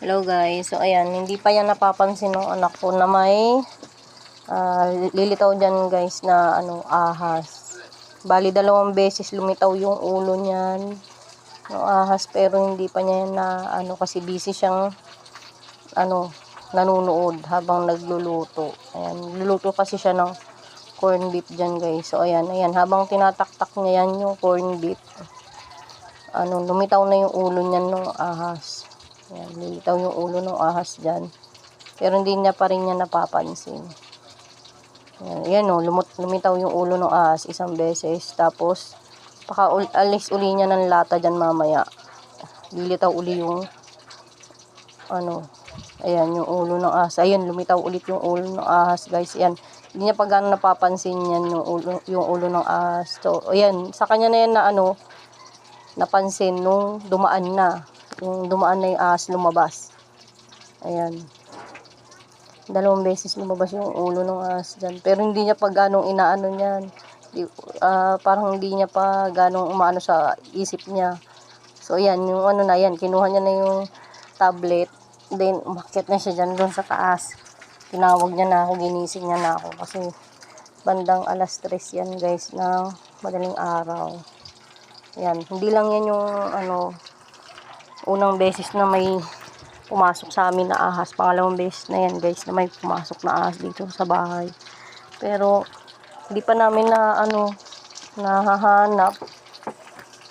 Hello guys, so ayan, hindi pa yan napapansin ng anak ko na may lilitaw dyan guys na ahas. Bali 2 beses lumitaw yung ulo niyan ng ahas, pero hindi pa niya yan na kasi busy siyang nanunood habang nagluluto. Ayan, luluto kasi siya ng corn beef dyan guys. So ayan, habang tinataktak niya yan yung corn beef, lumitaw na yung ulo niyan ng ahas. Ayan, lilitaw yung ulo ng ahas dyan. Pero hindi niya pa rin niya napapansin. Ayan o, lumitaw yung ulo ng ahas 1 beses. Tapos, alis uli niya ng lata dyan mamaya. Lilitaw uli yung, ayan, yung ulo ng ahas. Ayan, lumitaw ulit yung ulo ng ahas guys. Ayan, hindi niya pa gano'n napapansin yan yung ulo ng ahas. So, ayan, sa kanya na yan na napansin nung dumaan na. Yung dumaan na yung ahas lumabas. Ayan. 2 beses lumabas yung ulo ng ahas dyan. Pero hindi niya pa ganong inaano niyan. Parang hindi niya pa ganong umaano sa isip niya. So, ayan, yung na yan. Kinuha niya na yung tablet. Then, umakyat na siya dyan doon sa taas. Tinawag niya na ako, ginising niya na ako. Kasi, bandang 3:00 yan guys, ng madaling araw. Ayan, hindi lang yan yung, unang beses na may pumasok sa amin na ahas. Pangalawang beses na yan guys na may pumasok na ahas dito sa bahay. Pero hindi pa namin na nahahanap.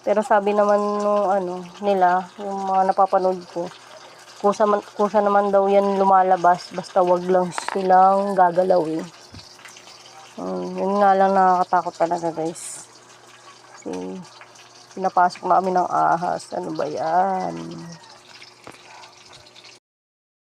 Pero sabi naman nung nila, yung mga napapanood ko, kusa naman daw yan lumalabas basta wag lang silang gagalawin. Yun nga lang nakakatakot talaga guys. Kasi pinapasok namin ng ahas. Ano ba yan?